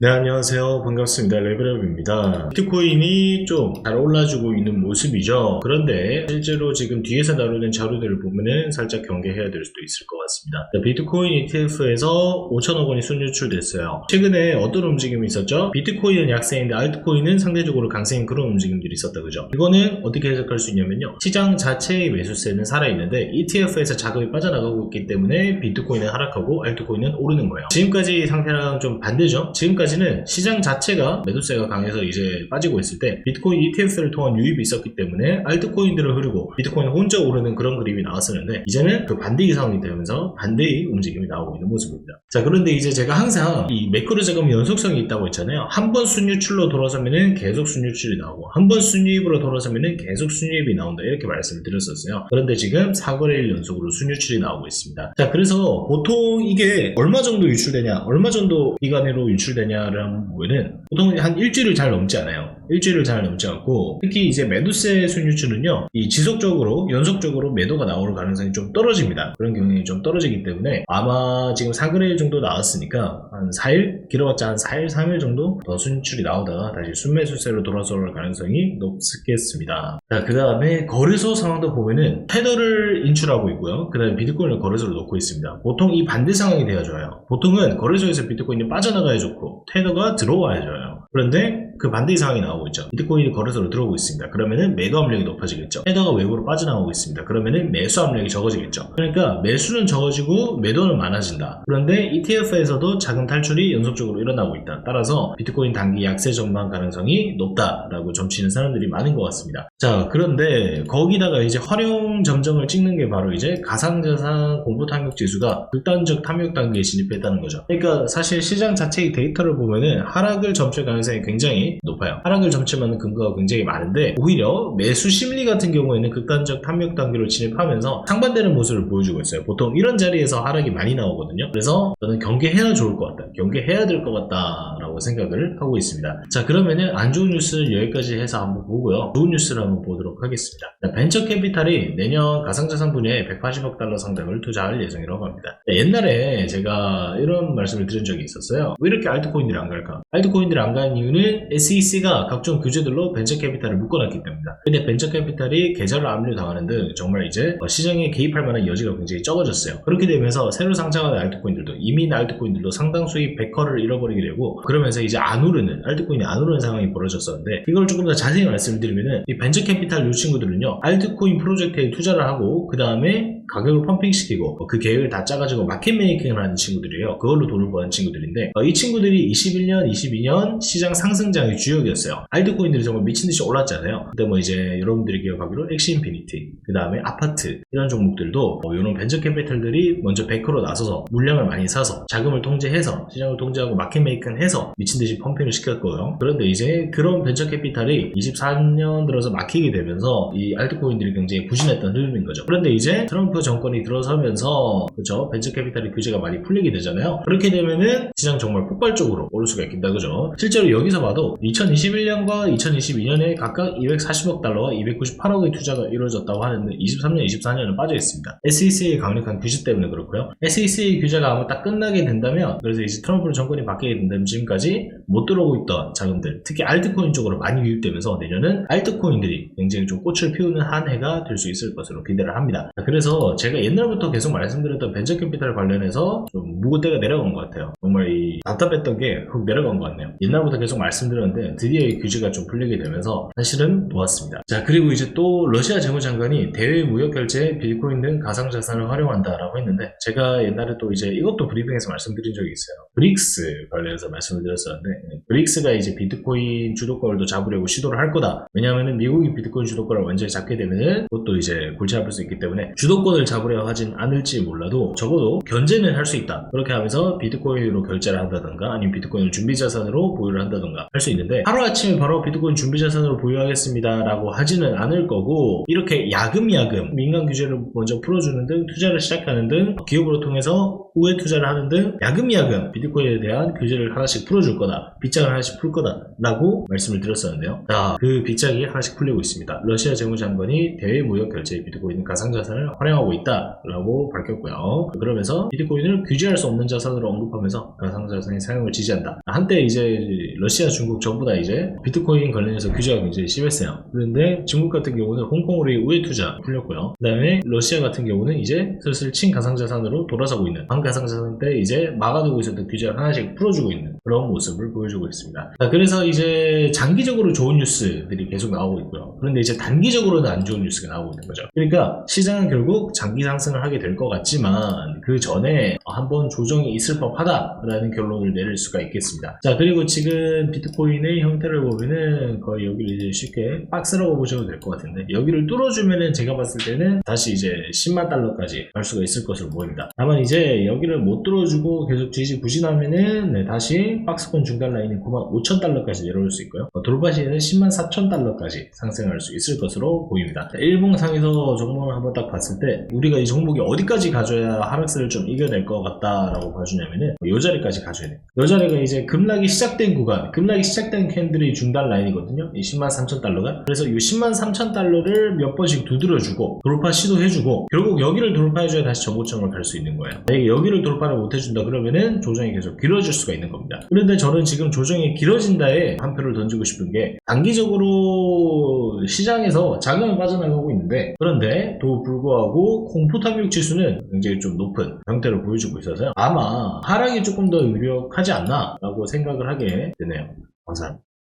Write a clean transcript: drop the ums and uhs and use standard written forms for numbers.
네, 안녕하세요. 반갑습니다. 레벨업입니다. 비트코인이 좀 잘 올라주고 있는 모습이죠. 그런데 실제로 지금 뒤에서 다루는 자료들을 보면은 살짝 경계해야 될 수도 있을 것 같습니다. 비트코인 ETF에서 5천억 원이 순유출됐어요. 최근에 어떤 움직임이 있었죠? 비트코인은 약세인데 알트코인은 상대적으로 강세인 그런 움직임들이 있었다, 그죠? 이거는 어떻게 해석할 수 있냐면요. 시장 자체의 매수세는 살아있는데 ETF에서 자금이 빠져나가고 있기 때문에 비트코인은 하락하고 알트코인은 오르는 거예요. 지금까지 상태랑 좀 반대죠? 지금까지는 시장 자체가 매도세가 강해서 이제 빠지고 있을 때 비트코인 ETF를 통한 유입이 있었기 때문에 알트코인들을 흐르고 비트코인 혼자 오르는 그런 그림이 나왔었는데 이제는 그 반대의 상황이 되면서 반대의 움직임이 나오고 있는 모습입니다. 자, 그런데 이제 제가 항상 이 매크로 자금 연속성이 있다고 했잖아요. 한 번 순유출로 돌아서면은 계속 순유출이 나오고 한 번 순유입으로 돌아서면은 계속 순유입이 나온다, 이렇게 말씀을 드렸었어요. 그런데 지금 4거래일 연속으로 순유출이 나오고 있습니다. 자, 그래서 보통 이게 얼마 정도 유출되냐, 얼마 정도 기간으로 유출되냐를 한번 보면은 보통 한 일주일을 잘 넘지 않아요. 일주일을 잘 넘지 않고, 특히 이제 매도세 순유출은요, 이 지속적으로 연속적으로 매도가 나올 가능성이 좀 떨어집니다. 그런 경향이 좀 떨어지기 때문에 아마 지금 4거래일 정도 나왔으니까 한 4일, 길어봤자 한 4일, 3일 정도 더 순유출이 나오다가 다시 순매수세로 돌아설 가능성이 높겠습니다. 자, 그 다음에 거래소 상황도 보면은 테더를 인출하고 있고요. 그 다음에 비트코인을 거래소로 놓고 있습니다. 보통 이 반대 상황이 돼야 좋아요. 보통은 거래소에서 비트코인이 빠져나가야 좋고 테더가 들어와야 좋아요. 그런데 그 반대의 상황이 나오고 있죠. 비트코인이 거래소로 들어오고 있습니다. 그러면은 매도 압력이 높아지겠죠. 테더가 외부로 빠져나오고 있습니다. 그러면은 매수 압력이 적어지겠죠. 그러니까 매수는 적어지고 매도는 많아진다. 그런데 ETF에서도 자금 탈출이 연속적으로 일어나고 있다. 따라서 비트코인 단기 약세 전망 가능성이 높다라고 점치는 사람들이 많은 것 같습니다. 자, 그런데 거기다가 이제 활용 점정을 찍는 게 바로 이제 가상자산 공포 탐욕 지수가 극단적 탐욕 단계에 진입했다는 거죠. 그러니까 사실 시장 자체의 데이터를 보면은 하락을 점칠 가능성이 굉장히 높아요. 하락을 점치는 근거가 굉장히 많은데 오히려 매수 심리 같은 경우에는 극단적 탐욕 단계로 진입하면서 상반되는 모습을 보여주고 있어요. 보통 이런 자리에서 하락이 많이 나오거든요. 그래서 저는 경계해야 좋을 것 같다, 경계해야 될 것 같다라고 생각을 하고 있습니다. 자, 그러면은 안 좋은 뉴스는 여기까지 해서 한번 보고요. 좋은 뉴스를 한번 보도록 하겠습니다. 자, 벤처 캐피탈이 내년 가상자산 분야에 180억 달러 상당을 투자할 예정이라고 합니다. 자, 옛날에 제가 이런 말씀을 드린 적이 있었어요. 왜 이렇게 알트코인들이 안 갈까? 알트코인들이 안 가는 이유는 SEC가 각종 규제들로 벤처 캐피탈을 묶어놨기 때문이다. 근데 벤처 캐피탈이 계좌를 압류당하는 등 정말 이제 시장에 개입할 만한 여지가 굉장히 적어졌어요. 그렇게 되면서 새로 상장하는 알트코인들도, 이미 알트코인들도 상당수의 베커를 잃어버리게 되고, 그러면서 이제 안 오르는, 알트코인이 안 오르는 상황이 벌어졌었는데, 이걸 조금 더 자세히 말씀드리면은 이 벤처 캐피탈 요 친구들은요, 알트코인 프로젝트에 투자를 하고 그 다음에 가격을 펌핑시키고 그 계획을 다 짜가지고 마켓 메이킹을 하는 친구들이에요. 그걸로 돈을 버는 친구들인데, 이 친구들이 21년, 22년 시장 상승장의 주역이었어요. 알트코인들이 정말 미친듯이 올랐잖아요. 근데 뭐 이제 여러분들이 기억하기로 엑시인피니티, 그 다음에 아파트, 이런 종목들도 이런 벤처 캐피탈들이 먼저 베커로 나서서 물량을 많이 사서 자금을 통제해서 시장을 통제하고 마켓 메이킹을 해서 미친듯이 펌핑을 시켰고요. 그런데 이제 그런 벤처 캐피탈이 24년 들어서 막히게 되면서 이 알트코인들이 굉장히 부진했던 흐름인 거죠. 그런데 이제 트럼프 정권이 들어서면서, 그죠, 벤처 캐피탈의 규제가 많이 풀리게 되잖아요. 그렇게 되면은 시장 정말 폭발적으로 오를 수가 있겠다, 그죠? 실제로 여기서 봐도 2021년과 2022년에 각각 240억 달러와 298억의 투자가 이루어졌다고 하는데 23년, 24년은 빠져 있습니다. SEC의 강력한 규제 때문에 그렇고요. SEC 규제가 아마 딱 끝나게 된다면, 그래서 이제 트럼프 정권이 바뀌게 된다면 지금까지 못 들어오고 있던 자금들, 특히 알트코인 쪽으로 많이 유입되면서 내년은 알트코인들이 굉장히 좀 꽃을 피우는 한 해가 될 수 있을 것으로 기대를 합니다. 그래서 제가 옛날부터 계속 말씀드렸던 벤처 캐피탈 관련해서 좀 무고대가 내려간 것 같아요. 정말 이 답답했던 게 훅 내려간 것 같네요. 옛날부터 계속 말씀드렸는데 드디어 이 규제가 좀 풀리게 되면서 사실은 좋았습니다. 자, 그리고 이제 또 러시아 재무장관이 대외 무역 결제에 비트코인 등 가상자산을 활용한다라고 했는데, 제가 옛날에 또 이제 이것도 브리핑에서 말씀드린 적이 있어요. 브릭스 관련해서 말씀을 드렸었는데, 브릭스가 이제 비트코인 주도권을 잡으려고 시도를 할 거다. 왜냐하면 미국이 비트코인 주도권을 완전히 잡게 되면은 그것도 이제 골치 아플 수 있기 때문에 주도권을 잡으려 하진 않을지 몰라도 적어도 견제는 할 수 있다. 그렇게 하면서 비트코인으로 결제를 한다던가 아니면 비트코인을 준비자산으로 보유를 한다던가 할 수 있는데, 하루아침에 바로 비트코인 준비자산으로 보유하겠습니다 라고 하지는 않을 거고, 이렇게 야금야금 민간 규제를 먼저 풀어주는 등 투자를 시작하는 등 기업으로 통해서 우회 투자를 하는 등 야금야금 비트코인에 대한 규제를 하나씩 풀어줄 거다, 빗장을 하나씩 풀 거다 라고 말씀을 드렸었는데요. 자, 그 빗장이 하나씩 풀리고 있습니다. 러시아 재무장관이 대외 무역 결제에 비트코인 가상자산을 활용하고 있다 라고 밝혔고요. 그러면서 비트코인을 규제할 수 없는 자산으로 언급하면서 가상자산의 사용을 지지한다. 한때 이제 러시아, 중국 전부 다 이제 비트코인 관련해서 규제가 굉장히 심했어요. 그런데 중국 같은 경우는 홍콩으로의 우회 투자 풀렸고요. 그 다음에 러시아 같은 경우는 이제 슬슬 친가상자산으로 돌아서고 있는, 반가상자산 때 이제 막아두고 있었던 규제를 하나씩 풀어주고 있는 그런 모습을 보여주고 있습니다. 자, 그래서 이제 장기적으로 좋은 뉴스들이 계속 나오고 있고요. 그런데 이제 단기적으로는 안 좋은 뉴스가 나오고 있는 거죠. 그러니까 시장은 결국 장기 상승을 하게 될 것 같지만 그 전에 한번 조정이 있을 법하다라는 결론을 내릴 수가 있겠습니다. 자, 그리고 지금 비트코인의 형태를 보면은 거의 여기를 이제 쉽게 박스라고 보셔도 될 것 같은데, 여기를 뚫어주면은 제가 봤을 때는 다시 이제 10만 달러까지 갈 수가 있을 것으로 보입니다. 다만 이제 여기를 못 뚫어주고 계속 지지부진하면은 박스권 중단 라인이 95,000달러까지 내려올 수 있고요. 돌파 시에는 104,000달러까지 상승할 수 있을 것으로 보입니다. 일봉상에서 종목을 한번 딱 봤을 때 우리가 이 종목이 어디까지 가져야 하락세를 좀 이겨낼 것 같다라고 봐주냐면은 이 자리까지 가져야 돼요. 이 자리가 이제 급락이 시작된 구간, 급락이 시작된 캔들이 중단 라인이거든요. 이 103,000달러가. 그래서 이 103,000달러를 몇 번씩 두드려주고 돌파 시도해주고 결국 여기를 돌파해줘야 다시 정고점을 갈 수 있는 거예요. 만약에 여기를 돌파를 못해준다 그러면은 조정이 계속 길어질 수가 있는 겁니다. 그런데 저는 지금 조정이 길어진다에 한 표를 던지고 싶은 게, 단기적으로 시장에서 자금이 빠져나가고 있는데, 그런데도 불구하고 공포 탐욕 지수는 굉장히 좀 높은 형태를 보여주고 있어서요. 아마 하락이 조금 더 유력하지 않나 라고 생각을 하게 되네요. 감사합니다.